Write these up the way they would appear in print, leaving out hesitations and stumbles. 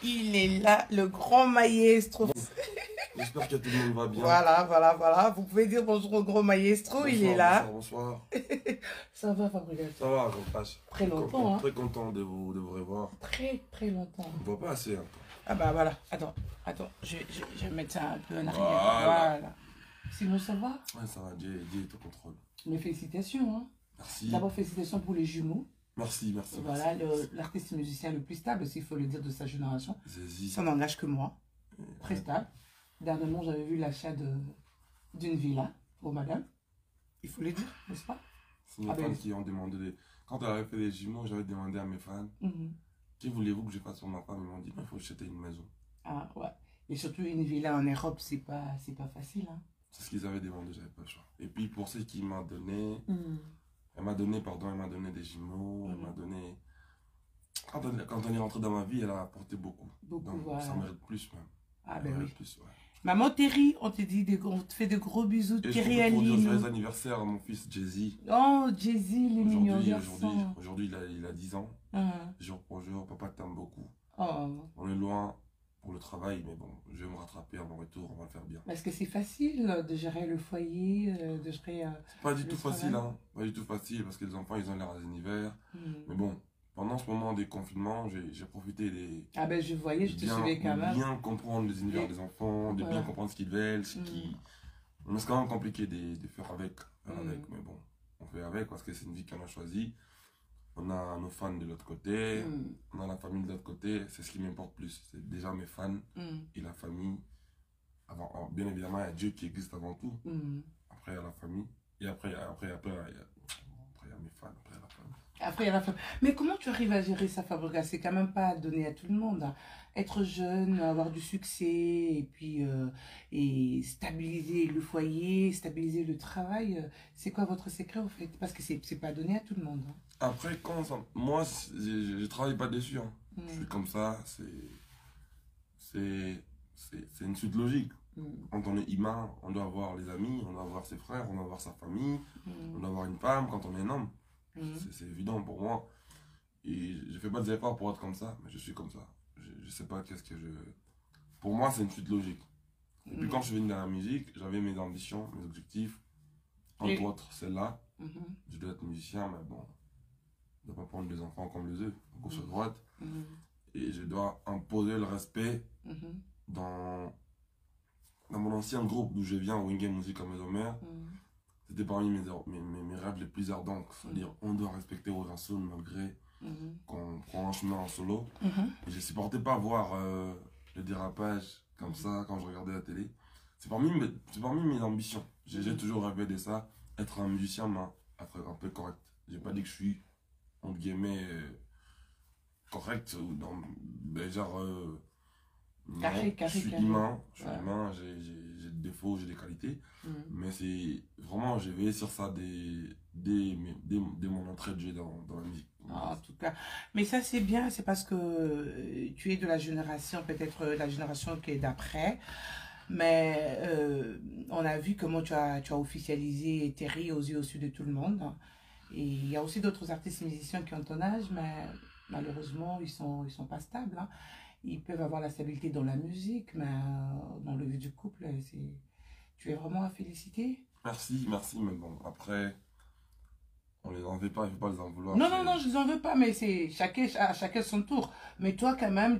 Il est là, le grand maestro. Bon, j'espère que tout le monde va bien. Voilà. Vous pouvez dire bonjour au gros maestro, il est là. Bonsoir. Ça va, Fabrice? Ça va, Jean-Pache. Très longtemps, hein. Très content de vous revoir. Très longtemps. On ne voit pas assez, hein. Ah bah voilà, attends. Je vais mettre ça un peu en arrière. Voilà. Sinon, ça va? Ouais, ça va, Dieu te contrôle. Mais félicitations, hein. Merci. D'abord, félicitations pour les jumeaux. Merci. Voilà, l'artiste musicien le plus stable, s'il faut le dire, de sa génération. Zézi. Ça n'engage que moi. Très stable. Dernièrement, j'avais vu l'achat d'une villa pour madame. Il faut le dire, n'est-ce pas? C'est mes fans qui ont demandé Quand elle avait fait les jumeaux, j'avais demandé à mes fans, que voulez-vous que je fasse pour ma femme? Ils m'ont dit, il faut acheter une maison. Ah ouais. Et surtout une villa en Europe, c'est pas facile, hein. C'est ce qu'ils avaient demandé, j'avais pas le choix. Et puis pour ceux qui m'ont donné, elle m'a donné des jumeaux, elle m'a donné... Quand on est rentré dans ma vie, elle a apporté beaucoup. Donc, voilà. Ça mérite plus même. Ah ben oui. Plus, ouais. Maman Terry, on te fait de gros bisous. Et Terry je Aline. joyeux anniversaire à mon fils Jay-Z. Oh, Jay-Z, les mignons garçons. Aujourd'hui, il a 10 ans. Jour pour jour, papa t'aime beaucoup. Oh. On est loin pour le travail, mais bon, je vais me rattraper à mon retour, on va le faire bien. Est-ce que c'est facile de gérer le foyer, de gérer... C'est pas du tout facile, hein. Pas du tout facile, parce que les enfants, ils ont l'air à l'univers. Mais bon, pendant ce moment des confinements, j'ai profité des... Ah ben je voyais, je te suivais quand même. De bien comprendre les univers des enfants, de bien comprendre ce qu'ils veulent, ce qui... Mais c'est quand même compliqué de faire avec, mais bon, on fait avec parce que c'est une vie qu'on a choisie. On a nos fans de l'autre côté, on a la famille de l'autre côté, c'est ce qui m'importe plus. C'est déjà mes fans et la famille. Bien évidemment, il y a Dieu qui existe avant tout. Après, il y a la famille. Et après, il y a mes fans, après, il y a la famille. Après, il y a la famille. Mais comment tu arrives à gérer ça, Fabrice? C'est quand même pas donné à tout le monde, hein. Être jeune, avoir du succès, et puis et stabiliser le foyer, stabiliser le travail, c'est quoi votre secret en fait? Parce que c'est pas donné à tout le monde, hein. Après, moi, je travaille pas dessus, hein. Je suis comme ça, c'est une suite logique. Quand on est humain, on doit avoir les amis, on doit avoir ses frères, on doit avoir sa famille, on doit avoir une femme quand on est un homme. C'est évident pour moi. Et je fais pas des efforts pour être comme ça, mais je suis comme ça. Je sais pas qu'est-ce que je... Pour moi, c'est une suite logique. Et puis quand je suis venu dans la musique, j'avais mes ambitions, mes objectifs. Entre autres, celle-là. Je dois être musicien, mais bon, je ne dois pas prendre des enfants comme les œufs, gauche à droite. Et je dois imposer le respect dans mon ancien groupe d'où je viens, Wingame Music à Maison-Mère. C'était parmi mes rêves les plus ardents. C'est-à-dire, on doit respecter Rosanson malgré qu'on prend un chemin en solo. Et je ne supportais pas voir le dérapage comme ça quand je regardais la télé. C'est parmi mes ambitions. J'ai toujours rêvé de ça, être un musicien, mais être un peu correct. J'ai pas dit que je suis, entre guillemets, correct, ou dans, genre... Carré, je suis humain, j'ai des défauts, j'ai des qualités, mais c'est vraiment, j'ai veillé sur ça dès mon entrée de jeu dans la musique. En tout cas, mais ça c'est bien, c'est parce que tu es de la génération, peut-être la génération qui est d'après, mais on a vu comment tu as officialisé Terry aux yeux au-dessus de tout le monde. Et il y a aussi d'autres artistes musiciens qui ont ton âge, mais malheureusement, ils sont pas stables, hein. Ils peuvent avoir la stabilité dans la musique, mais dans le vie du couple, tu es vraiment à féliciter. Merci, mais bon, après, on les en veut pas, il ne faut pas les en vouloir. Non, je les en veux pas, mais c'est chacun son tour. Mais toi, quand même,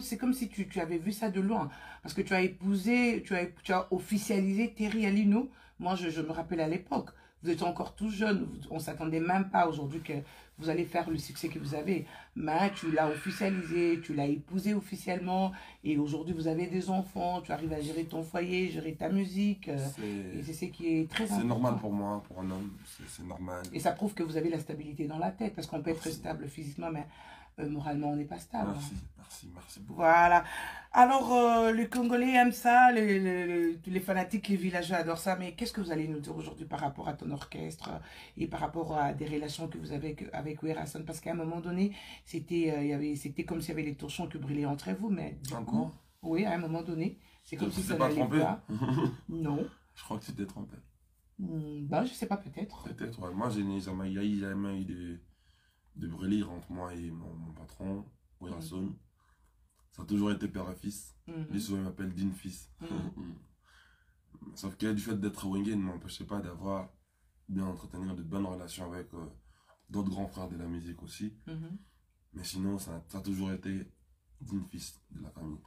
c'est comme si tu avais vu ça de loin. Parce que tu as épousé, tu as officialisé Terry Alino. Moi, je me rappelle à l'époque. Vous étiez encore tout jeune, on ne s'attendait même pas aujourd'hui que vous allez faire le succès que vous avez. Mais tu l'as officialisé, tu l'as épousé officiellement. Et aujourd'hui, vous avez des enfants, tu arrives à gérer ton foyer, gérer ta musique. Et c'est ce qui est très important. C'est normal pour moi, pour un homme, c'est normal. Et ça prouve que vous avez la stabilité dans la tête. Parce qu'on peut être stable physiquement, mais moralement, on n'est pas stable. Merci beaucoup. Voilà. Alors, les Congolais aiment ça, les fanatiques, les villageois adorent ça. Mais qu'est-ce que vous allez nous dire aujourd'hui par rapport à ton orchestre et par rapport à des relations que vous avez avec Werason? Parce qu'à un moment donné, c'était comme s'il y avait les torchons qui brillaient entre vous. Mais du coup, oui, à un moment donné, c'est comme si ça n'allait pas. Non. Je crois que tu t'es trompé. Ben, je sais pas, peut-être. Peut-être, ouais. Moi, il n'y a jamais eu de brûlure entre moi et mon patron, Werason. Ça a toujours été père et fils. Lui, souvent, il m'appelle Dean fils. Sauf que du fait d'être Wenge, ne m'empêchait pas d'avoir bien entretenir de bonnes relations avec d'autres grands frères de la musique aussi. Mais sinon, ça a toujours été Dean fils de la famille.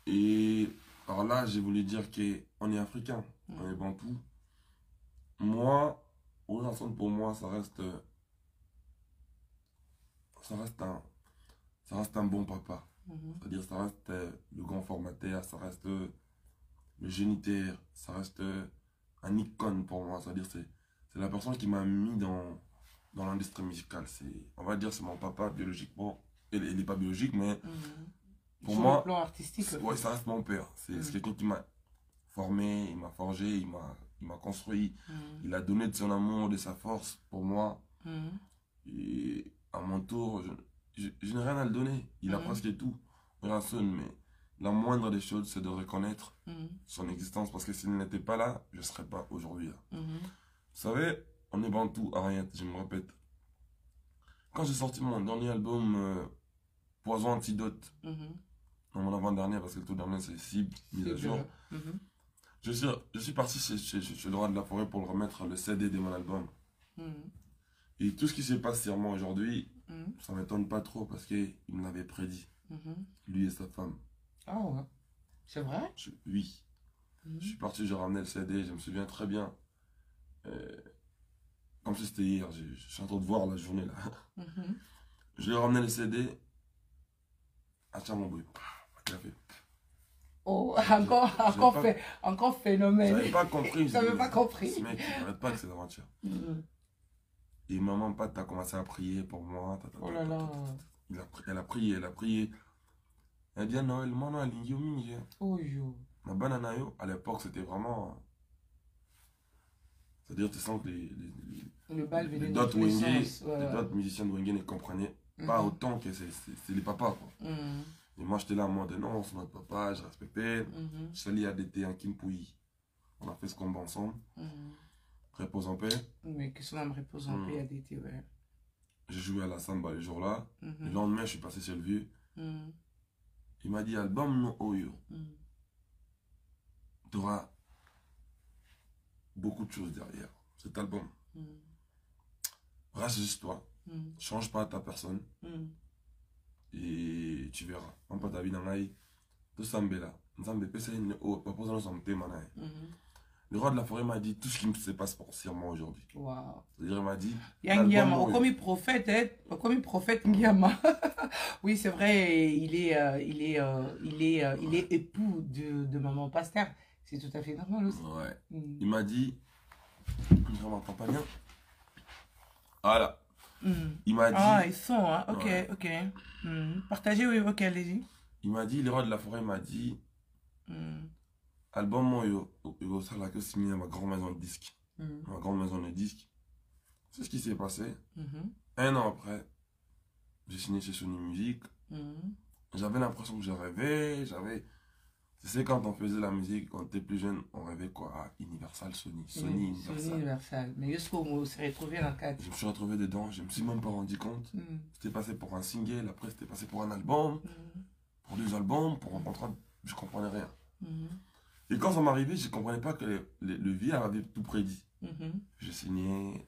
Et par là, j'ai voulu dire qu'on est africain, on est bantou. Moi, Orelsan, pour moi, ça reste un bon papa. C'est-à-dire, ça reste le grand formateur, ça reste le géniteur, ça reste un icône pour moi. C'est-à-dire, c'est la personne qui m'a mis dans l'industrie musicale. On va dire, c'est mon papa biologiquement. Il n'est pas biologique, mais pour sur moi, le plan artistique. Ouais, ça reste mon père. C'est quelqu'un qui m'a formé, il m'a forgé, il m'a construit. Il a donné de son amour, de sa force pour moi. Et à mon tour, je n'ai rien à le donner. Il a presque tout. Mais la moindre des choses, c'est de reconnaître son existence. Parce que s'il n'était pas là, je ne serais pas aujourd'hui là. Vous savez, on est bantou, Ariette, je me répète. Quand j'ai sorti mon dernier album, Poison Antidote, dans mon avant-dernier, parce que le tout dernier, c'est Cible, mise à jour. Je suis parti chez le Roi de la Forêt pour le remettre le CD de mon album. Et tout ce qui se passe sur moi aujourd'hui, ça ne m'étonne pas trop parce qu'il me l'avait prédit. Lui et sa femme. Ah ouais. C'est vrai? Oui. Je suis parti, j'ai ramené le CD, je me souviens très bien. Comme si c'était hier, je suis en train de voir la journée là. Je lui ai ramené le CD. Achà mon bruit. Il a fait. Oh, encore phénomène. J'avais pas compris. J'avais pas compris. Ce mec, il n'arrête pas de ses aventures. Et maman, Pat, a commencé à prier pour moi. Oh là là. Elle a prié. Elle a dit, Noël, moi, non, elle est oh yo. Ma banane, à l'époque, c'était vraiment. C'est-à-dire, tu sens que le bal venait les autres musiciens de Wenge ne comprenaient pas autant que c'est les papas, quoi. Et moi, j'étais là en mode, non, c'est notre papa, je respectais. Je suis allé à DT en Kimpouyi. On a fait ce combat ensemble. Repose en paix. Mais que son âme repose en paix à DT, ouais. J'ai joué à la samba le jour-là. Le lendemain, je suis passé chez le vieux. Il m'a dit, album no Oyo. Tu auras beaucoup de choses derrière cet album. Reste juste toi. Change pas ta personne. Et tu verras. On peut t'habiller dans l'ail. Tout ça me là. Le Roi de la Forêt m'a dit tout ce qui se passe sur moi aujourd'hui. Wow. C'est-à-dire, il m'a dit. Yangiyama, comme prophète, Ngiyama. Oui, c'est vrai, il est époux de maman Pasteur. C'est tout à fait normal aussi. Ouais. Il m'a dit. Je m'entends pas bien. Voilà. Il m'a dit. Ah, ils sont, hein. Ok, ouais. Ok. Partagez, oui, ok, allez-y. Il m'a dit, le Roi de la Forêt m'a dit. Album, moi, ça l'a que signé à ma grande maison de disques. Ma grande maison de disques. C'est ce qui s'est passé. Un an après, j'ai signé chez Sony Music. J'avais l'impression que je rêvais. Tu sais, quand on faisait la musique, quand on était plus jeune, on rêvait quoi? Ah, Universal, Sony Universal. Sony Universal. Mais jusqu'au moment où on s'est retrouvé dans le cadre. Je me suis retrouvé dedans, je me suis même pas rendu compte. C'était passé pour un single, après c'était passé pour un album, pour 2 albums, pour un contrat. Je comprenais rien. Et quand ça m'arrivait, je ne comprenais pas que le vieux avait tout prédit. Je signais.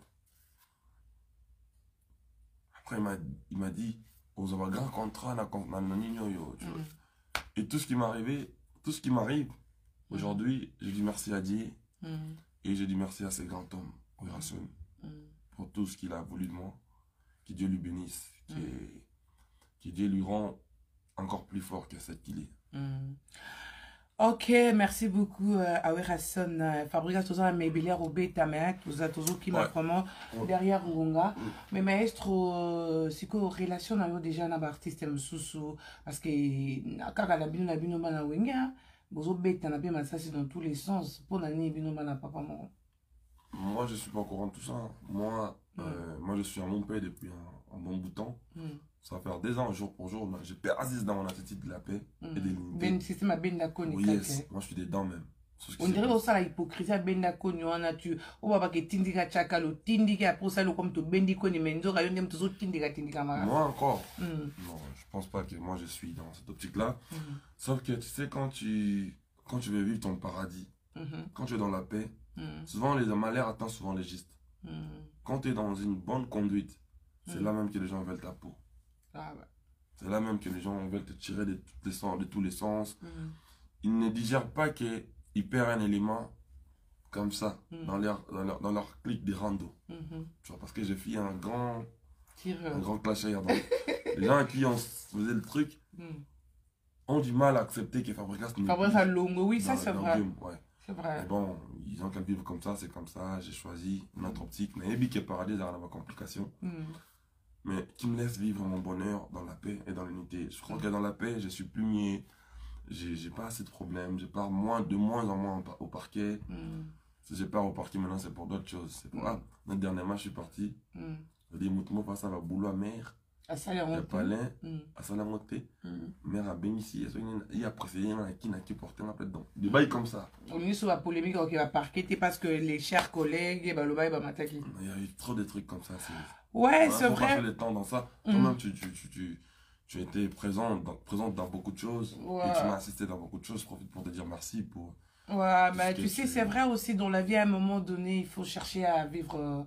Après, il m'a dit, vous avez un grand contrat, et tout ce qui m'arrivait, tout ce qui m'arrive, aujourd'hui, je dis merci à Dieu. Et je dis merci à ces grands hommes, Orelsan, pour tout ce qu'il a voulu de moi. Que Dieu lui bénisse. Que Dieu lui rend encore plus fort que ce qu'il est. Ok, merci beaucoup à Orelsan. Fabrice Toza Mebele Robé Tamek, Toza Tozo qui m'a vraiment derrière Runga. Mais maestro, c'est que relation avec déjà un artiste Msusu parce que quand la bino mana wenga, bozo beta na bien ça c'est dans tous les sens. Pour l'année bino mana papa moi. Moi je suis pas au courant de tout ça. Moi je suis à mon pays depuis un bon bout de temps. Ça va faire 2 ans, jour pour jour. Je persiste dans mon attitude de la paix et de l'unité. Ben système à ben la oui, yes. Moi, je suis dedans même. On dirait aussi la hypocrisie à Bendako, tu on va pas que Tindika Chakalo, Tindika pour ça, comme tu Bendiko ni Menzo, Rayon, tout Tindika Tindika. Moi encore. Non, je pense pas que moi je suis dans cette optique-là. Sauf que tu sais, quand tu veux vivre ton paradis, quand tu es dans la paix, souvent les malheurs attendent souvent les gestes. Quand tu es dans une bonne conduite, c'est là même que les gens veulent ta peau. Ah ouais. C'est là même que les gens veulent te tirer de tous les sens. Ils ne digèrent pas qu'ils perdent un élément comme ça dans leur clic des randos. Tu vois, parce que j'ai fait un grand clash hier. Les gens à qui on faisait le truc ont du mal à accepter que Fabregas n'est Fabregas Longo, oui, ça c'est vrai. Ouais. C'est vrai. Mais bon, ils ont qu'à vivre comme ça, c'est comme ça. J'ai choisi notre optique. Mais il y a paradis dans ma complication. Mais qui me laisse vivre mon bonheur dans la paix et dans l'unité. Je crois que dans la paix, je suis plus mieux. J'ai pas assez de problèmes. Je pars de moins en moins au parquet. Si je pars au parquet maintenant, c'est pour d'autres choses. C'est pour notre dernier match, je suis parti. Je dis, Moutmo, face à la boulot à mer. À Salamonte. À Palais. À Salamonte. Mère à Bénissi. Il y a précédé un qui porté un peu dedans. Des bails comme ça. On est sur la polémique qui va parquer parce que les chers collègues, il y a eu trop de trucs comme ça. Ouais, c'est vrai. Passer le temps dans ça. Toi-même, tu as été présente dans beaucoup de choses. Et tu m'as assisté dans beaucoup de choses. Je profite pour te dire merci pour... Ouais, mais tu sais, c'est vrai aussi, dans la vie, à un moment donné, il faut chercher à vivre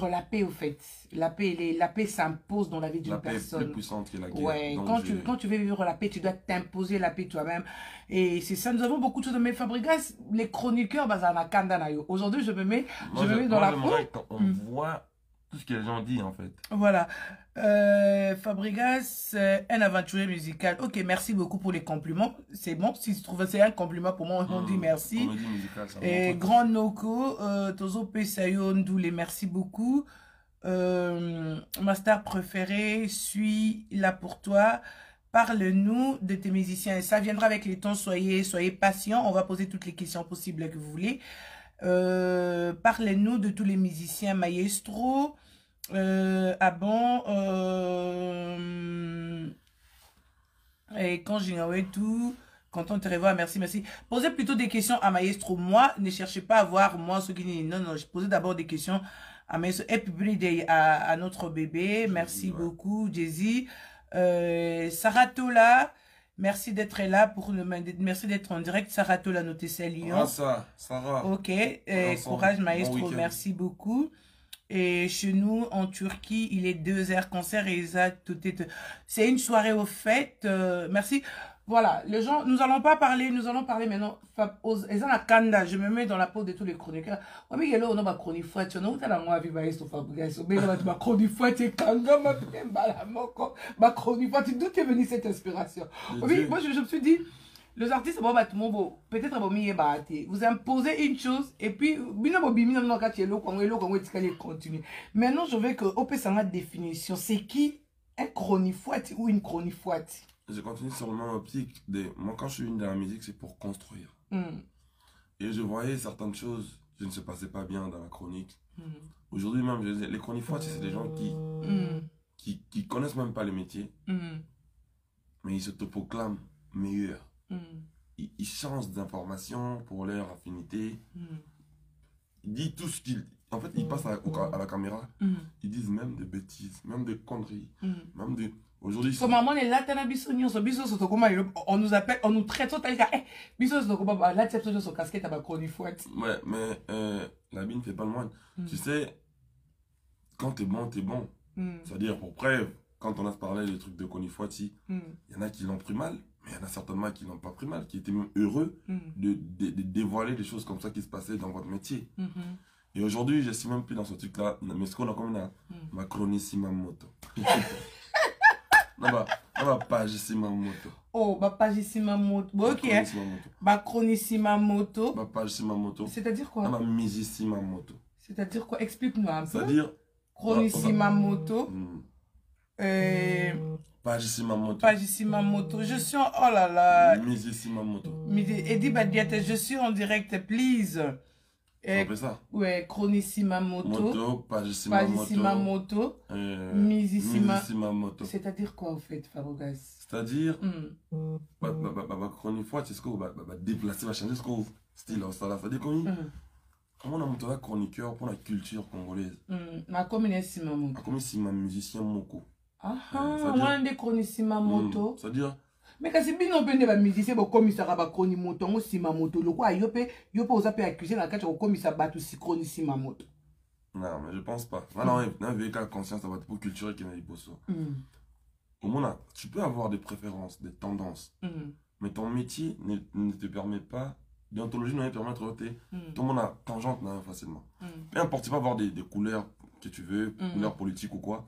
la paix, au fait. La paix s'impose dans la vie d'une personne. La paix est plus puissante que la guerre. Ouais, quand tu veux vivre la paix, tu dois t'imposer la paix toi-même. Et c'est ça, nous avons beaucoup de choses. Mais Fabregas, les chroniqueurs, aujourd'hui, je me mets dans la peau. On voit tout ce que les gens disent, en fait. Voilà. Fabregas, un aventurier musical. Ok, merci beaucoup pour les compliments. C'est bon, si tu trouves c'est un compliment pour moi, on dit merci. Musical, Et Grand Noko, Tozo Pesayo Ndoule, merci beaucoup. Ma star préférée, suis là pour toi. Parle-nous de tes musiciens. Et ça viendra avec les temps, soyez patients. On va poser toutes les questions possibles que vous voulez. Parlez-nous de tous les musiciens maestro. Ah bon, et quand j'ai tout, quand on te revoit, merci. Posez plutôt des questions à Maestro. Moi, ne cherchez pas à voir moi ce qui n'est. Non, je posais d'abord des questions à Maestro. Happy birthday à notre bébé. Merci beaucoup, Jay-Z. Saratola, merci d'être là merci d'être en direct. Saratola, notez ça, Lyon. Sarah. Ok, courage, Maestro, bon merci beaucoup. Et chez nous, en Turquie, il est 2h, concert et c'est une soirée au fait. Merci. Voilà, les gens, nous allons parler maintenant. Je me mets dans la peau de tous les chroniqueurs. D'où est venue cette inspiration? Moi, je me suis dit, les artistes, peut-être vous imposez une chose et puis continue. Maintenant, je veux que OP Sanga définition. C'est qui un chronifoite ou une chronifoite? Je continue sur le même optique. Moi, quand je suis dans la musique, c'est pour construire. Et je voyais certaines choses qui ne se passaient pas bien dans la chronique. Aujourd'hui même, les chronifoites, c'est des gens qui connaissent même pas le métier, mais ils se proclament meilleurs. Ils changent d'informations pour leur affinité. Ils disent tout ce qu'ils... En fait, ils passent à la caméra. Ils disent même des bêtises, même des conneries. Même des... Aujourd'hui... On nous appelle, on nous traite tel cas. Ouais, mais la vie ne fait pas le moine. Tu sais, quand t'es bon, t'es bon. C'est-à-dire, pour preuve, quand on a parlé des trucs de Konifouati, il y en a qui l'ont pris mal. Mais il y en a certainement qui n'ont pas pris mal, qui étaient même heureux de dévoiler des choses comme ça qui se passaient dans votre métier. Et aujourd'hui, je ne suis même plus dans ce truc-là. Mais ce qu'on a comme ma chronissima moto. Non, ma pagissima moto. Oh, ma pagissima moto. Ok. Ma chronissima moto. Ma pagissima moto. C'est-à-dire quoi? Ma misissima moto. C'est-à-dire quoi? Explique-nous un peu. C'est-à-dire... Chronissima moto. Pagissima moto. Pagissima moto. Je suis en... Oh là là. Misissima moto. Eddie Badiate, je suis en direct, please. C'est un peu ça. Ouais, Chronissima Moto. Moto, Pagissima Moto. Misissima Moto. C'est-à-dire quoi, en fait, Farogas? C'est-à-dire, chronique fois, tu sais ce qu'on va déplacer, va changer ce qu'on style, c'est-à-dire comment on a monté un chroniqueur pour la culture congolaise. Ma communissima Moto. Ma communissima musicien Moko. Ah, on a des Chronissima Moto. C'est-à-dire, mais quand c'est bien on peut ne musicien ba commissaire ba chroni moto ngo sima moto le quoi yope oza pe accuser na kati ko commissaire ba tout chroni sima moto. Non mais je pense pas. Voilà, on a vécu conscience ça va être pour culture qui n'a pas ça. Au moins tu peux avoir des préférences, des tendances. Mais ton métier ne te permet pas déontologie ne te permet de tout le monde a tangente facilement. Peu importe, tu peux avoir des couleurs que tu veux, couleurs politiques ou quoi.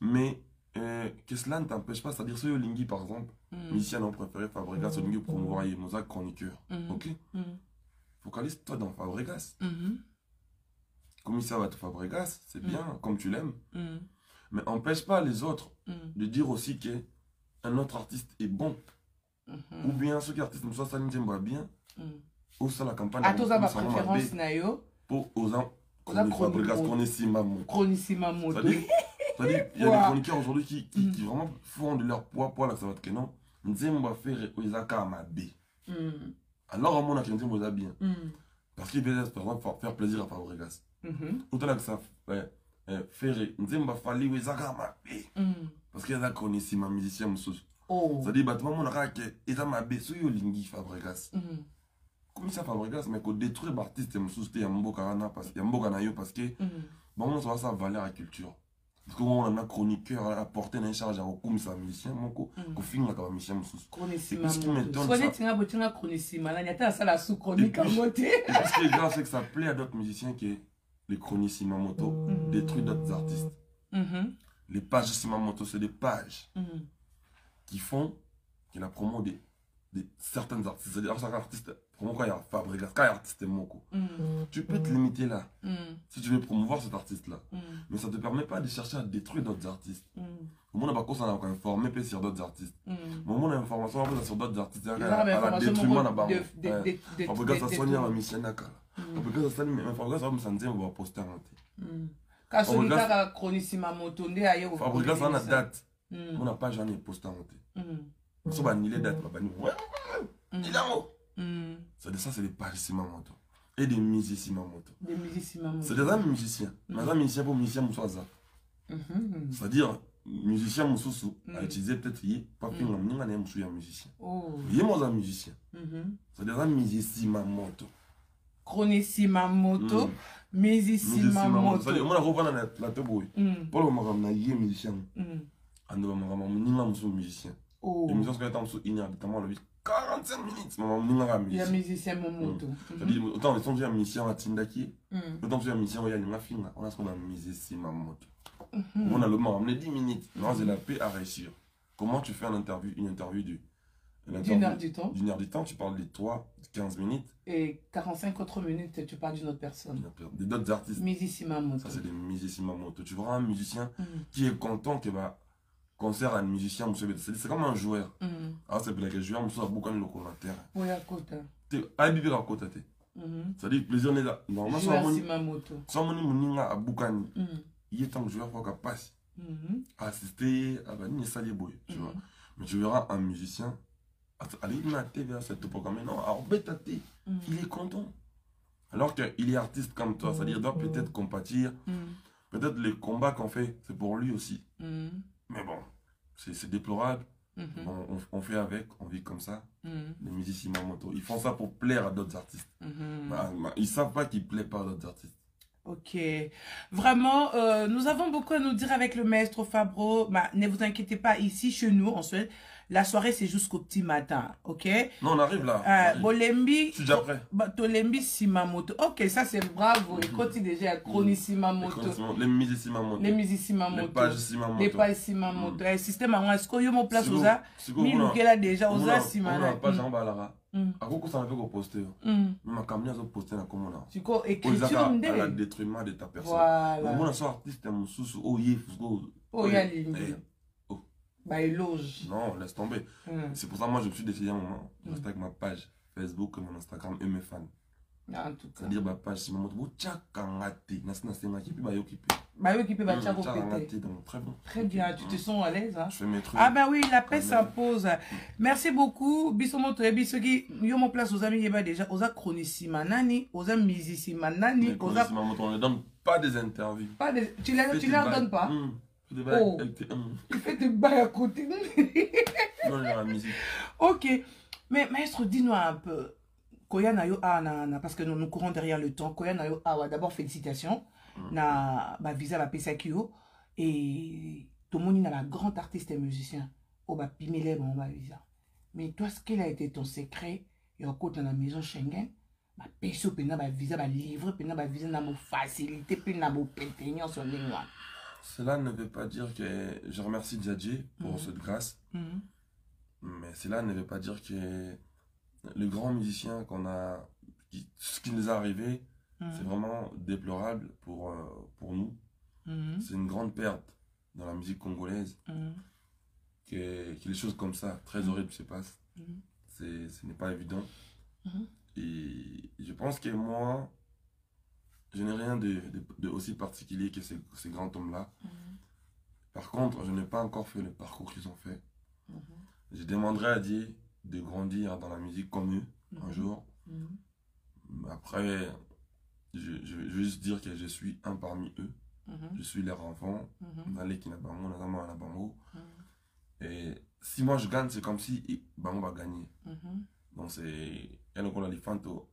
Mais que cela ne t'empêche pas, c'est-à-dire sur Yolingi par exemple, musicien non préféré Fabregas, Yolingi promouvoir Mozart chroniqueur. Ok? Focalise-toi dans Fabregas. Comme ça va te Fabregas, c'est bien, comme tu l'aimes. Mais empêche pas les autres de dire aussi qu'un autre artiste est bon. Ou bien ceux qui artistes soit Salim Djemba bien, ou ça la campagne. À tous à ma préférence, Nayo. Pour aux Fabregas, Chronissima Moto. C'est-à-dire, il y a des chroniqueurs aujourd'hui qui vraiment font de leur poids pour la savate que non. Nzemba faire Oizaka Amabe. Alors, à mon avis, Nzemba bien. Parce qu'il veut, par exemple, faire plaisir à Fabregas. Autant que ça, faire Nzemba Fali Oizaka Amabe. Parce qu'il y a des chroniqueurs musiciens moussous. C'est-à-dire, bâtiment, mon avis, ils ont Amabe, sur Yolingi Fabregas. Comme ça, Fabregas, mais qu'on détruit l'artiste moussous, il y a Mboka parce que, bon, on va ça valeur à culture. Parce qu'on a un chroniqueur à porter une charge à comme ça musicien moko ko finga ka musicien mususu Chronissima Moto soné tinga botinga Chronissima là n'y a ça la sous chronique à côté et parce que grave c'est que ça plaît à d'autres musiciens que les Chronissima Moto détruisent d'autres artistes. Les pages Sima Moto c'est des pages qui font la promo de certains artistes, c'est-à-dire chaque artiste promo quand il y a Fabregas, quand il y a artiste moko. Tu peux te limiter là si tu veux promouvoir cet artiste là, mais ça te permet pas de chercher à détruire d'autres artistes. Au moins on a pas ça on a informé sur d'autres artistes. Au moins on a information sur d'autres artistes à la détriment là-bas. Fabregas ça soigne la mission naka. Fabregas ça soigne mais Fabregas ça me sentir on va poster en quand on a Chronissima Moto ndé ayo Fabregas ça na date. On n'a pas jamais posté en si on va annuler date, on va annuler. Ça, c'est des Pagissima Moto. Et des musiciens Moto. Des musiciens Moto. C'est des amis musiciens. Mais des musiciens pour musiciens Moussouaza. C'est-à-dire, musicien Moussoussou a utilisé peut-être pas plus de temps, mais musicien. Il y a un musicien. C'est des amis musiciens Moto. Chronissima Moto. Musiciens Moto. C'est-à-dire, on a repris la teboui. Pour le moment, on a un musicien. On a un musicien. Les musiciens sont inévitablement le 45 minutes. Il y a un musicien Moto. C'est-à-dire, autant ils sont un musicien à Tindaki, autant ils sont un musicien où il y a une mafia, on a ce qu'on a musicien Moto. On a le moment, on est 10 minutes. Non, c'est la paix à réussir. Comment tu fais une interview d'une heure du temps? D'une heure du temps, tu parles de toi, 15 minutes. Et 45 autres minutes, tu parles d'une autre personne. D'autres artistes. Musicien Moto. Ça, c'est des musiciens Moto. Tu vois un musicien qui est content que concert à un musicien, c'est comme un joueur. Alors c'est pour que le joueur a beaucoup de locataires. Oui, à côté. Tu as bibé à côté. C'est-à-dire plaisir n'est là. Normalement, si on a beaucoup il est temps que le joueur soit capable assister à la salle boy, tu vois. Mais tu verras un musicien aller dans la TV à cette programme. Non, alors il est content. Alors qu'il est artiste comme toi, c'est-à-dire il doit peut-être compatir. Peut-être les combats qu'on fait, c'est pour lui aussi. Mais bon, c'est déplorable. On fait avec, on vit comme ça. Les musiciens Moto, ils font ça pour plaire à d'autres artistes. Ils savent pas qu'ils plaisent pas à d'autres artistes. Ok. Vraiment, nous avons beaucoup à nous dire avec le maestro Fabro. Ne vous inquiétez pas, ici chez nous, en Suède, la soirée c'est jusqu'au petit matin. Ok. Non, on arrive là. Bolembi. Je suis déjà prêt. Tolembi Simamoto. Ok, ça c'est bravo. Et quand il déjà à Chronissima Moto. Les musiciens Moto. Les musiciens Moto. Les pages Simamoto. Les pages Simamoto. Le système à est-ce qu'il y a mon place aux a mis nous là déjà aux a Simana. On a pas jambe à la. À quoi ça fait qu'on poster? Mais ma caméra a posté la commune. Tu vois écriture à la détriment de ta personne. Voilà. Moi, je suis artiste, mon sous oh yé, oh y'a l'image. Bah, éloge. Non, laisse tomber. C'est pour ça que moi, je me suis décidé à un moment de rester avec ma page Facebook et mon Instagram et mes fans. En tout cas. C'est-à-dire, page, si maman, tu tchakangate, nasenga, qui peut m'occuper. Bah oui, qui peut battre Donc, très bon. Très bien, tu te sens à l'aise. Hein? Je fais mes trucs. Ah ben oui, la paix s'impose. Merci beaucoup. Bisomo Trebi, ceux qui ont mon place aux amis, il y a déjà aux chronicima nani, aux musicima nani, aux on ne donne pas des interviews. Pas des... Tu leur donnes pas? Oh. Tu fais tes bails à côté. Non, la musique. Ok. Mais maître, dis-nous un peu. Koya na yo parce que nous courons derrière le temps. Koya na yo d'abord félicitations. Na ba visa ba pesakio et tout le monde na ba grand artiste et musicien. Oh ba pimele bon ba visa. Mais toi, ce quel a été ton secret? Et au côté dans la maison Schengen, ba peso pena ba visa ba livre pena ba visa na mo facilité pena mo pétagnon sur les noix. Cela ne veut pas dire que je remercie Djadji pour cette grâce. Mais cela ne veut pas dire que le grand musicien qu'on a, ce qui nous est arrivé, c'est vraiment déplorable pour nous. C'est une grande perte dans la musique congolaise. Que les choses comme ça, très horribles, se passent. Ce n'est pas évident. Et je pense que moi, je n'ai rien de aussi particulier que ces grands hommes-là. Par contre, je n'ai pas encore fait le parcours qu'ils ont fait. Je demanderai à Dieu de grandir dans la musique comme eux, un jour. Après, je veux juste dire que je suis un parmi eux. Je suis leur enfant. Et si moi je gagne, c'est comme si Bango va gagner. Donc c'est elle qu'on a les fantos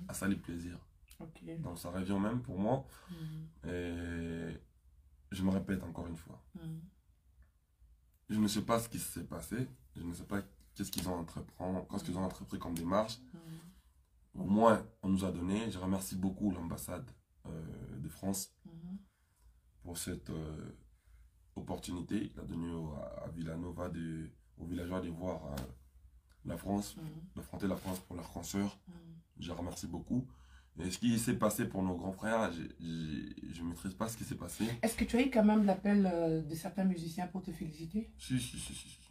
à ça les plaisirs. Donc ça revient même pour moi. Et je me répète encore une fois. Je ne sais pas ce qui s'est passé. Je ne sais pas qu'est-ce qu'ils ont entrepris comme démarche. Au moins, on nous a donné. Je remercie beaucoup l'ambassade de France pour cette opportunité. Il a donné à Villanova, aux villageois de voir la France, d'affronter la France pour leurs consoeurs. Je remercie beaucoup. Et ce qui s'est passé pour nos grands frères, je ne maîtrise pas ce qui s'est passé. Est-ce que tu as eu quand même l'appel de certains musiciens pour te féliciter? Si.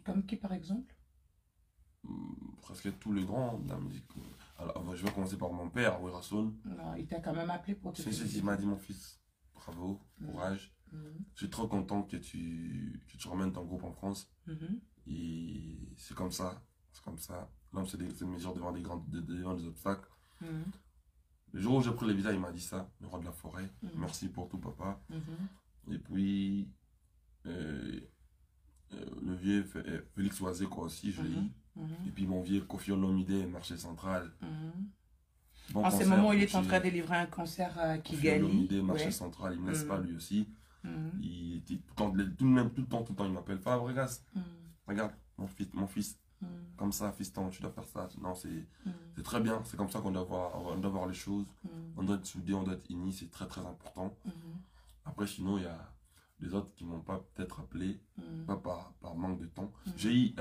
Comme qui par exemple? Presque tous les grands de la musique. Alors, je vais commencer par mon père, Werason. Non, il t'a quand même appelé pour te féliciter. Si, il m'a dit mon fils, bravo, courage. Je suis trop content que tu ramènes ton groupe en France. Et c'est comme ça. L'homme, c'est une mesure devant des obstacles. Le jour où j'ai pris les visas, il m'a dit ça, le roi de la forêt. Merci pour tout, papa. Et puis, le vieux Félix Oisé, quoi aussi, je l'ai eu. Et puis mon vieux Kofi Olomide, marché central. En ce moment, il est en train de livrer un concert à Kigali. Kofi Olomide, marché central, il ne me laisse pas lui aussi. Tout le temps, il m'appelle Fabregas. Regarde, mon fils. Comme ça, fiston, tu dois faire ça. Non, c'est très bien. C'est comme ça qu'on doit voir les choses. On doit être soudés, on doit être unis. C'est très, très important. Après, sinon, il y a les autres qui ne m'ont pas peut-être appelé, pas par manque de temps. J'ai eu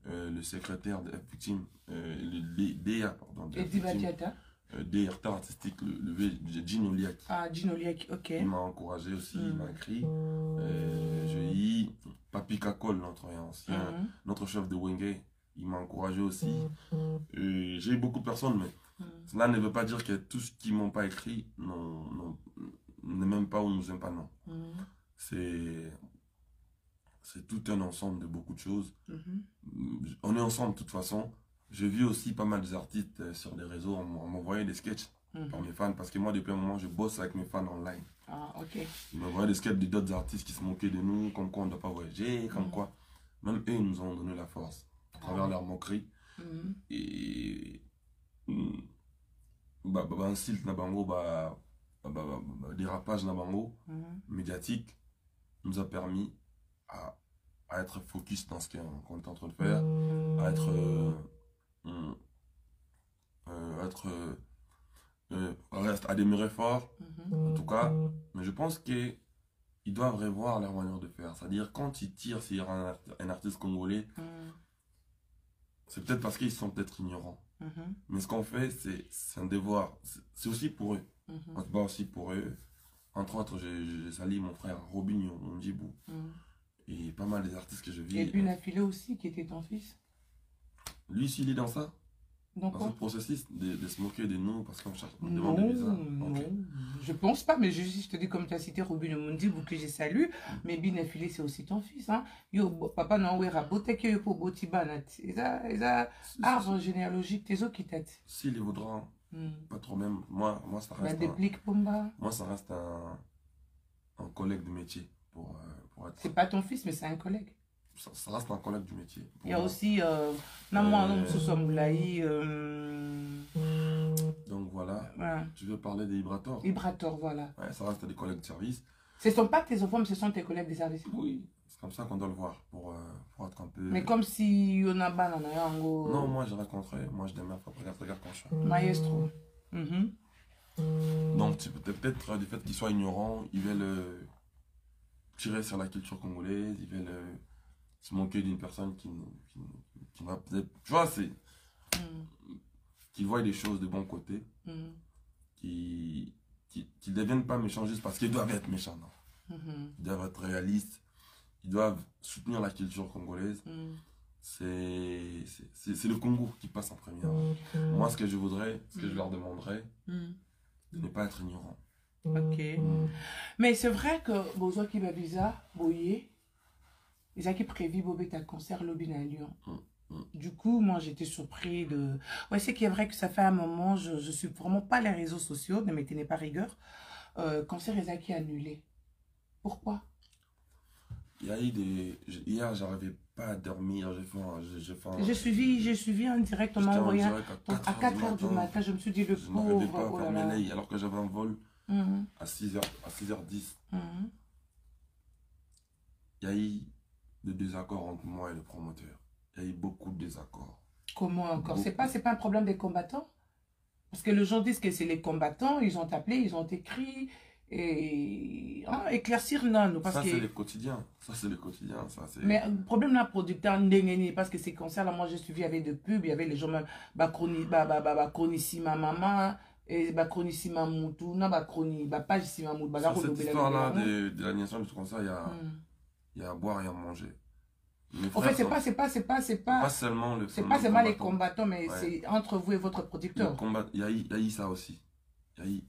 le secrétaire de F-Victime, le DA, pardon. Directeur artistique, le Gino Liaki. Ah, Gino Liaki, ok. Il m'a encouragé aussi, il m'a écrit. J'ai eu Papi Kakol, notre chef de Wenge, il m'a encouragé aussi. J'ai eu beaucoup de personnes, mais cela ne veut pas dire que tous qui ne m'ont pas écrit ne m'aiment pas ou ne nous aiment pas, non. C'est tout un ensemble de beaucoup de choses. On est ensemble de toute façon. J'ai vu aussi pas mal d'artistes sur les réseaux, on m'envoyait des sketchs par mes fans, parce que moi depuis un moment je bosse avec mes fans online. Ah, ok. Ils m'envoyaient des sketchs d'autres artistes qui se moquaient de nous, comme quoi on ne doit pas voyager, comme quoi. Même eux ils nous ont donné la force à travers leurs moqueries. Et un style nabango, dérapage nabango, médiatique, nous a permis à être focus dans ce qu'on est en train de faire, à demeurer fort, en tout cas. Mais je pense qu'ils doivent revoir leur manière de faire. C'est-à-dire, quand ils tirent sur un artiste congolais, c'est peut-être parce qu'ils sont peut-être ignorants. Mais ce qu'on fait, c'est un devoir. C'est aussi pour eux. On se bat aussi pour eux. Entre autres, j'ai sali mon frère Robinho, mon Djibou. Et pas mal des artistes que je vis. Et puis Nafilo aussi, qui était ton fils. Lui, s'il est dans ça, Donc, dans ce processus de se moquer de nous parce qu'on cherche, on demande non, des visas. non, Ok. je pense pas, mais je te dis comme tu as cité Robin Omondi, que je salue, mais Bin Affilé, c'est aussi ton fils, hein. Yo, papa, non, ouais, rabote, que yo, pour Botibanat. Et ça, arbre généalogique, tes os qui têtent. S'il les voudra, pas trop même. Moi, ça Ben, reste déplique, Pumba. moi, ça reste un collègue de métier pour être. C'est pas ton fils, mais c'est un collègue. Ça reste un collègue du métier. Il y a aussi, non, moi, non, ce soit Moulaï, donc voilà, voilà. tu veux parler des Vibrator. Vibrator, voilà. Ouais, ça reste des collègues de service. Ce ne sont pas tes enfants, mais ce sont tes collègues des services. Oui, c'est comme ça qu'on doit le voir pour être un peu. Mais comme si on a banane, Non, moi j'ai rencontré, moi je démarre, regarde quand je suis. Maestro. Donc peut-être du fait qu'ils soient ignorants, ils veulent tirer sur la culture congolaise, ils veulent se moquer d'une personne qui va peut-être. Tu vois, c'est. Qu'ils voient des choses de bon côté, qui deviennent pas méchants juste parce qu'ils doivent être méchants. Non. Ils doivent être réalistes, ils doivent soutenir la culture congolaise. C'est le Congo qui passe en première. Moi, ce que je voudrais, ce que je leur demanderais, de ne pas être ignorant. Ok. Mais c'est vrai que besoin qui va visa, boyer, ils ont qui prévu Bobé ta concert Lobby à Lyon. Du coup, moi, j'étais surpris de... Ouais, c'est qu'il est vrai que ça fait un moment, je suis vraiment pas les réseaux sociaux, ne mettez pas rigueur. Concert Isaki annulé. Pourquoi? Il y a eu des... Hier, j'arrivais pas à dormir. J'ai suivi en direct, on m'a envoyé à 4 heures du matin. Je me suis dit, le je n'arrivais pauvre... pas à fermer l'œil alors que j'avais un vol à 6h10. Il y a eu des désaccords entre moi et le promoteur. Il y a eu beaucoup de désaccords. Comment encore? C'est pas un problème des combattants? Parce que les gens disent que c'est les combattants, ils ont appelé, ils ont écrit, et éclaircir non. Parce ça, que... c'est le quotidien. Ça, c'est le quotidien. Mais le problème là, producteur, parce que ces concerts là, moi j'ai suivi, il y avait de pubs, il y avait les gens même, Chronicima Maman, et Chronicima Moutou, non, Page Sima Moutou, sur cette histoire-là de l'annulation de ce concert, il y a à boire et à manger. En fait, c'est pas seulement le c'est pas seulement les combattants, mais c'est entre vous et votre producteur. Il y a eu ça aussi.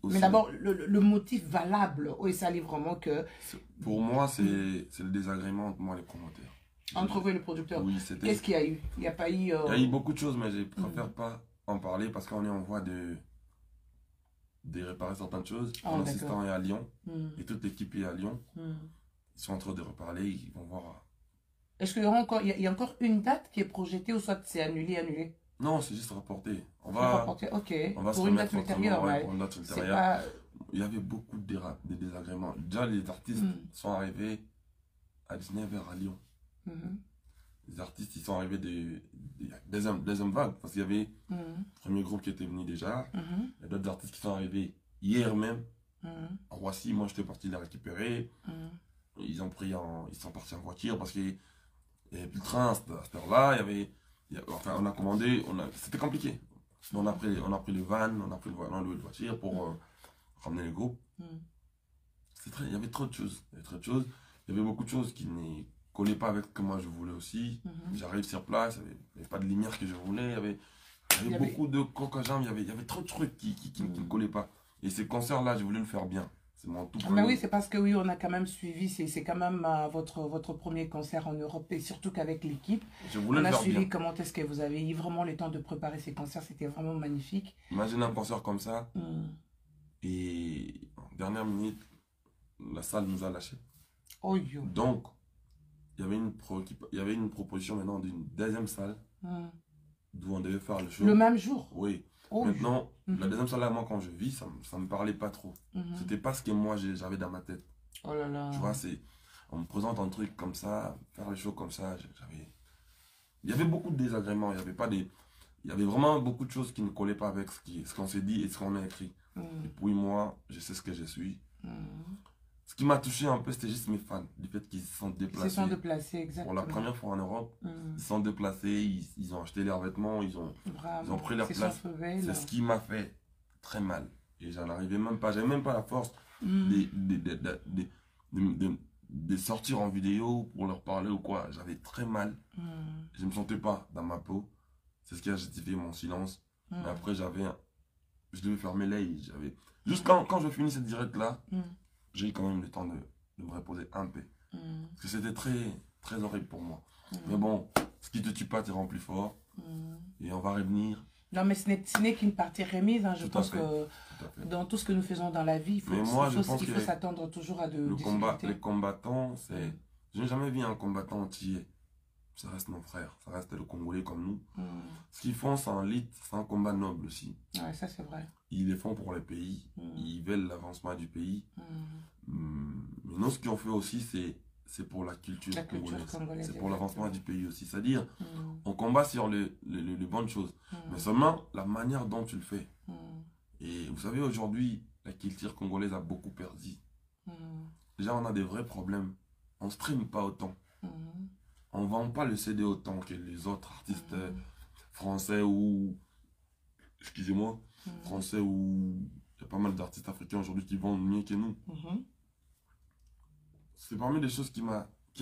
Mais d'abord, le motif valable, oui, ça livre vraiment que... Pour moi, c'est le désagrément entre moi et les promoteurs. Entre vous et le producteur. Oui, qu'est-ce qu'il y a eu? Il n'y a pas eu... Il y a eu beaucoup de choses, mais je préfère pas en parler parce qu'on est en voie de réparer certaines choses. Mon assistant est à Lyon et toute l'équipe est à Lyon. Ils sont en train de reparler, ils vont voir... Est-ce qu'il y aura encore, il y a encore une date qui est projetée ou soit c'est annulé? Non, c'est juste reporté. On va pour une date ultérieure. Pour une date ultérieure. Il y avait beaucoup de désagréments. Déjà, les artistes sont arrivés à 19h à Lyon. Les artistes, ils sont arrivés des deuxième vague. Parce qu'il y avait le premier groupe qui était venu déjà. Il y a d'autres artistes qui sont arrivés hier même. À Roissy, moi, j'étais parti les récupérer. Ils sont partis en voiture parce qu'il n'y avait plus de train à cette heure-là. Enfin, on a commandé, c'était compliqué. On a pris le van, on a loué une voiture pour ramener le groupe. Il y avait trop de choses. Il y avait beaucoup de choses qui ne collaient pas avec ce que moi je voulais aussi. J'arrive sur place, il n'y avait pas de lumière que je voulais. Il y avait beaucoup de coq à jambes, il y avait trop de trucs qui ne collaient pas. Et ces concerts-là, je voulais le faire bien. C'est mon tout premier. Mais oui, c'est parce que oui, on a quand même suivi, c'est quand même votre premier concert en Europe, et surtout qu'avec l'équipe. On a suivi comment est-ce que vous avez eu vraiment le temps de préparer ces concerts, c'était vraiment magnifique. Imagine un concert comme ça, et en dernière minute, la salle nous a lâchés. Oh, yo. Donc, il y avait une proposition maintenant d'une deuxième salle, d'où on devait faire le show. Le même jour? Oui. Oh, maintenant, la deuxième salle, moi, quand je vis, ça me parlait pas trop. C'était pas ce que moi, j'avais dans ma tête. Oh là là. Tu vois, on me présente un truc comme ça, faire le show comme ça, il y avait beaucoup de désagréments, il y avait vraiment beaucoup de choses qui ne collaient pas avec ce qu'on s'est dit et ce qu'on a écrit. Et puis moi, je sais ce que je suis. Ce qui m'a touché un peu, c'était juste mes fans, du fait qu'ils se sont déplacés. Ils se sont déplacés, exactement. Pour la première fois en Europe, ils se sont déplacés, ils ont acheté leurs vêtements, ils ont pris leur place. C'est ce qui m'a fait très mal. Et j'en arrivais même pas, j'avais même pas la force de sortir en vidéo pour leur parler ou quoi. J'avais très mal. Je me sentais pas dans ma peau. C'est ce qui a justifié mon silence. Mais après, je devais fermer l'œil. Juste quand je finis cette direct-là, j'ai eu quand même le temps de me reposer un peu. Parce que c'était très, très horrible pour moi. Mais bon, ce qui te tue pas te rend plus fort. Et on va revenir. Non, mais ce n'est qu'une partie remise. Hein. Je pense que dans tout ce que nous faisons dans la vie, il faut s'attendre toujours à les combattants, c'est... Je n'ai jamais vu un combattant entier. Ça reste mon frère, ça reste le Congolais comme nous. Ce qu'ils font, c'est un combat noble aussi. Ouais, ça c'est vrai. Ils le font pour le pays, ils veulent l'avancement du pays. Mais nous, ce qu'ils ont fait aussi, c'est pour la culture congolaise. C'est pour l'avancement du pays aussi. C'est-à-dire, on combat sur les bonnes choses. Mais seulement, la manière dont tu le fais. Et vous savez, aujourd'hui, la culture congolaise a beaucoup perdu. Déjà, on a des vrais problèmes. On ne stream pas autant. On ne vend pas le CD autant que les autres artistes français ou... Excusez-moi. Français ou... Il y a pas mal d'artistes africains aujourd'hui qui vendent mieux que nous. C'est parmi les choses qui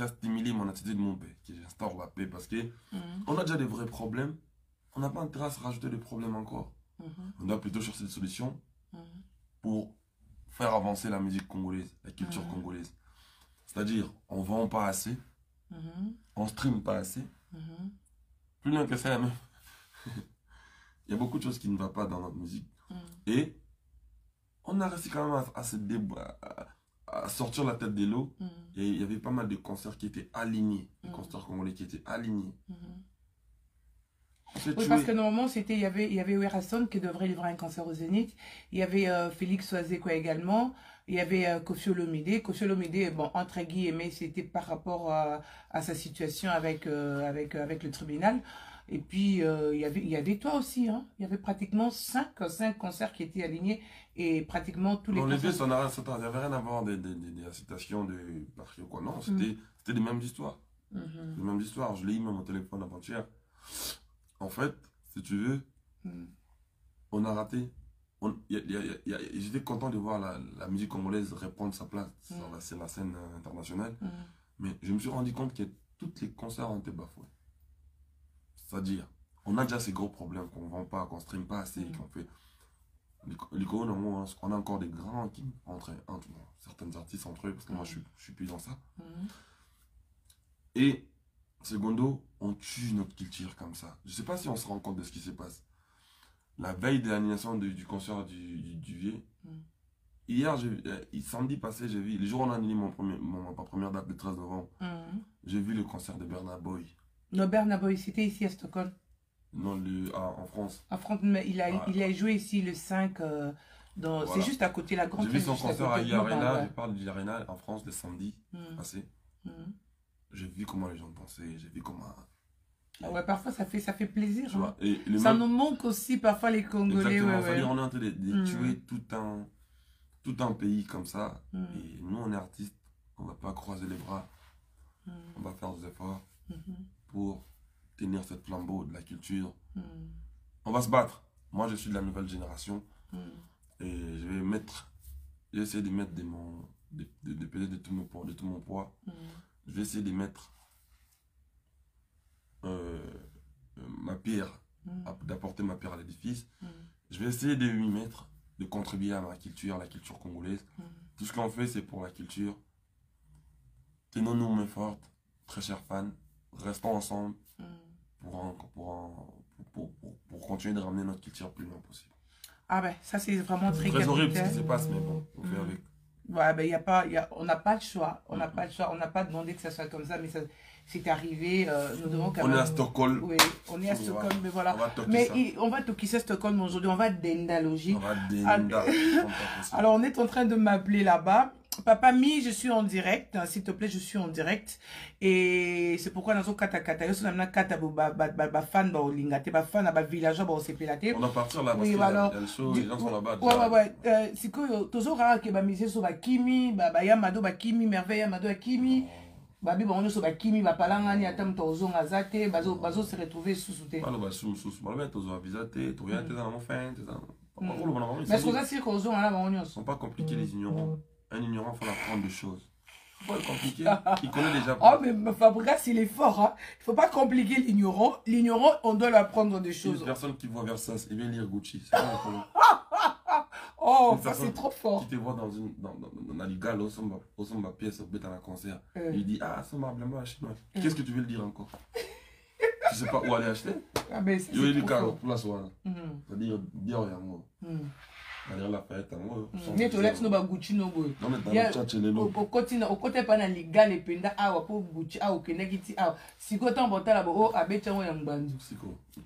a stimulé mon attitude de mon père, qui instaure la paix, parce que on a déjà des vrais problèmes. On n'a pas intérêt à se rajouter des problèmes encore. On doit plutôt chercher des solutions pour faire avancer la musique congolaise, la culture congolaise. C'est-à-dire, on ne vend pas assez, on ne stream pas assez. Plus loin que ça, même. Il y a beaucoup de choses qui ne vont pas dans notre musique. Et on a réussi quand même à sortir la tête de l'eau. Et il y avait pas mal de concerts qui étaient alignés, des concerts congolais qui étaient alignés. Oui, parce que normalement, il y avait Werason qui devrait livrer un concert au Zénith. Il y avait Félix Oazekwa également. Il y avait Koffi Olomide. Koffi Olomide, bon, entre guillemets, c'était par rapport à sa situation avec le tribunal. Et puis, il y avait toi aussi. Hein. Il y avait pratiquement 5 concerts qui étaient alignés. Et pratiquement tous les concerts... Non, les deux, ça n'avait rien à voir des incitations de... quoi. Non, c'était les mêmes histoires. Les mêmes histoires. Je l'ai eu même au téléphone avant-hier. En fait, si tu veux, on a raté. J'étais content de voir la musique congolaise reprendre sa place sur la scène internationale. Mais je me suis rendu compte que tous les concerts ont été bafoués. C'est-à-dire, on a déjà ces gros problèmes qu'on ne vend pas, qu'on ne stream pas assez, qu'on fait. On a encore des grands qui entre certains artistes entre eux, parce que moi je suis plus dans ça. Et secondo, on tue notre culture comme ça. Je ne sais pas si on se rend compte de ce qui se passe. La veille de l'annulation du concert du Vieux, hier, samedi passé, j'ai vu, le jour où on a annulé ma première date, le 13 novembre, j'ai vu le concert de Burna Boy. Non, Burna Boy, c'était ici à Stockholm. Non, en France. En France, mais il a joué ici le 5, c'est juste à côté, la grande scène. J'ai vu son concert à Yarena, je parle de Yarena en France le samedi passé. J'ai vu comment les gens dansaient, j'ai vu comment... Ouais, parfois ça fait plaisir. Hein. Ça nous manque aussi parfois les Congolais. Exactement, on est en train de tuer tout un pays comme ça. Et nous, on est artistes, on ne va pas croiser les bras. On va faire des efforts pour tenir cette flambeau de la culture. On va se battre. Moi, je suis de la nouvelle génération. Et je vais essayer de mettre de tout mon poids. Je vais essayer de mettre ma pierre, d'apporter ma pierre à l'édifice. Je vais essayer de m'y mettre, de contribuer à ma culture, à la culture congolaise. Tout ce qu'on fait, c'est pour la culture. Tenons-nous main forte, très chers fans. Restons ensemble pour continuer de ramener notre culture plus loin possible. Ah ben, ça c'est vraiment très horrible ce qui se passe, mais bon, on fait avec. Ouais, ben, on n'a pas le choix. On n'a pas le choix. On n'a pas demandé que ça soit comme ça, mais c'est arrivé. Nous devons quand même... On est à Stockholm. Oui, on est à Stockholm, mais voilà. On va toquer Stockholm aujourd'hui. On va dendaloger. Alors, on est en train de m'appeler là-bas. Papa Mi, je suis en direct. S'il te plaît, je suis en direct. Et c'est pourquoi nous avons kata. Yo sommes kata ba fan ba olingate ba fan ba villageois ba osepelate. On va partir là parce qu'il y a le show, les gens sont là-bas. Ouais. C'est que toujours rare que ba mise so ba kimi, ba yamado ba kimi, merveille yamado ba kimi. Babi ba onyo so ba kimi ba palanga ni atam tozonga zate bazo se retrouver sous te. Ba sous ba mettre tozo avisate, to rien te dans mon fin, te dans. Mais ce que ça c'est qu'on zone là ba onyo. Sont pas compliqués les ignorants. Un ignorant, il faut apprendre des choses. Faut le compliquer. Il connaît déjà. Oh, mais Fabregas, il est fort. Hein. Il ne faut pas compliquer l'ignorant. L'ignorant, on doit lui apprendre des choses. Une personne qui voit Versace et vient lire Gucci, c'est pas un problème. Oh, ça c'est trop fort. Qui te voit dans la ligale, au son ma pièce, au bête à la concert. Il dit, ah, ça m'a vraiment acheté. Qu'est-ce que tu veux le dire encore? Tu sais pas où aller acheter? Ah, mais c'est trop fort. Pour la soirée. C'est-à-dire, dire rien, moi. Derrière la fête, moi. Mais tu laisses nos Gucci, no boy. Non, mais dans le chat, chez les lots. Au côté, pas dans ligale, et penda, ah, pour Gucci, ah, ok, negiti, ah. Si tu as un bâtard là-bas, oh, abeille, tu as un bandu.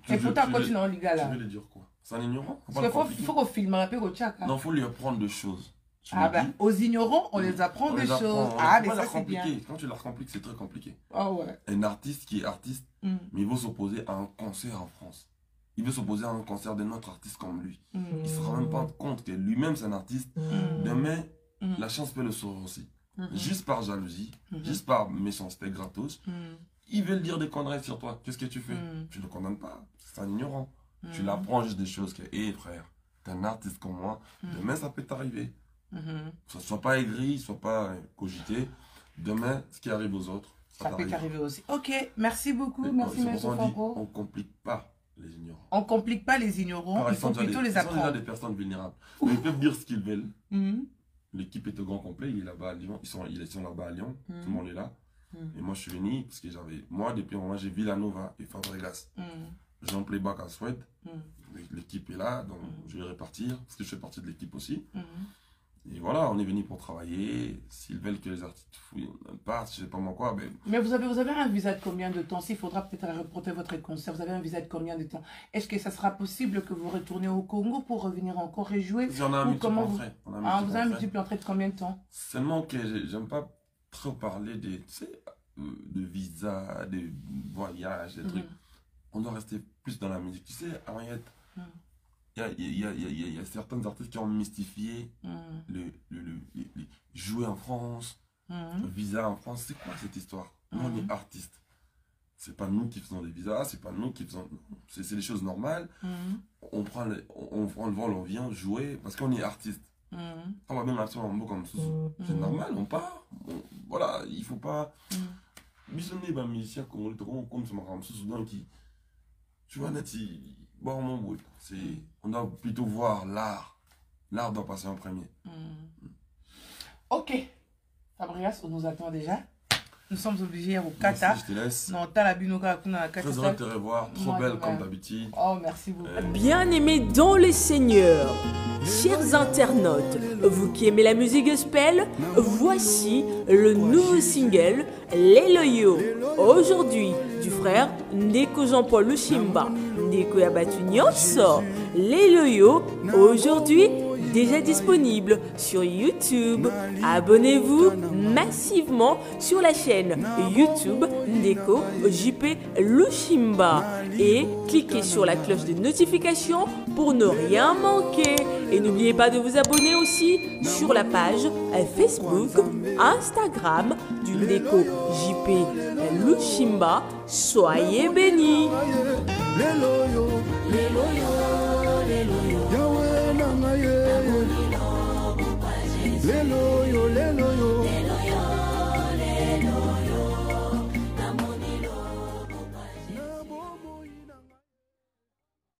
Et pour ta continuer en ligale là. Tu veux le dire quoi? C'est un ignorant? Parce qu'il faut qu'on filme après au tchak. Non, il faut lui apprendre des choses. Ah ben, aux ignorants, on les apprend des choses. Ah, mais ça c'est bien. Quand tu leur compliques, c'est très compliqué. Ah ouais. Un artiste qui est artiste, mais il veut s'opposer à un concert en France. Il veut s'opposer à un concert d'un autre artiste comme lui. Il ne se rend même pas compte que lui-même c'est un artiste. Demain, la chance peut le sauver aussi. Juste par jalousie, juste par méchanceté gratos. Ils veulent dire des conneries sur toi. Qu'est-ce que tu fais? Tu ne le condamnes pas. C'est un ignorant. Tu l'apprends juste des choses que, hé frère, t'es un artiste comme moi, demain ça peut t'arriver. Sois pas aigri, sois pas cogité. Demain, ce qui arrive aux autres, ça peut t'arriver aussi. Ok, merci beaucoup. Merci, M. Fabreau. On ne complique pas les ignorants. On ne complique pas les ignorants, il faut plutôt les apprendre. Ce sont déjà des personnes vulnérables. Mais ils peuvent dire ce qu'ils veulent. L'équipe est au grand complet, il est là-bas à Lyon. Ils sont là-bas à Lyon, tout le monde est là. Et moi, je suis venu parce que moi, depuis un moment, j'ai Villanova et Fabregas. Jean Playback à Souhaite. L'équipe est là, donc je vais répartir, parce que je fais partie de l'équipe aussi. Et voilà, on est venu pour travailler. S'ils veulent que les artistes partent, je sais pas moi quoi. Mais vous avez un visa de combien de temps? S'il faudra peut-être reporter votre concert, vous avez un visa de combien de temps? Est-ce que ça sera possible que vous retournez au Congo pour revenir encore et jouer? On a un multiple entrée. Vous avez un multiple entrée de combien de temps? Seulement que j'aime pas trop parler de visa, de voyage, des trucs. On doit rester plus dans la musique. Tu sais, Henriette, il y a certains artistes qui ont mystifié le jouer en France, le visa en France. C'est quoi cette histoire? Nous, on est artistes. C'est pas nous qui faisons des visas, c'est pas nous qui faisons... C'est des choses normales. On prend le vol, on vient jouer parce qu'on est artiste. On va même action en mot comme ça. C'est normal, on part. Voilà, il faut pas... Bisonner un musicien comme ce maram soudan qui... Tu vois, bon, mon bout, on doit plutôt voir l'art. L'art doit passer en premier. Ok. Fabregas, on nous attend déjà. Nous sommes obligés au Kata. Merci, je te laisse. Non, t'as la binoka. Très heureux de te revoir. Trop belle comme d'habitude. Oh, merci beaucoup. Bien-aimés dans le Seigneur, chers internautes, vous qui aimez la musique gospel, voici le nouveau single Les Loyaux. Aujourd'hui, du frère Ndeko Jean-Paul Lushimba, Ndeko Yabatu Nyonso. Les Loyaux, aujourd'hui, déjà disponible sur YouTube. Abonnez-vous massivement sur la chaîne YouTube Ndeko JP Lushimba et cliquez sur la cloche de notification pour ne rien manquer. Et n'oubliez pas de vous abonner aussi sur la page Facebook, Instagram du Ndeko JP Lushimba. Soyez bénis. Les loyaux, les loyaux, les loyaux. Les loyaux, les loyaux.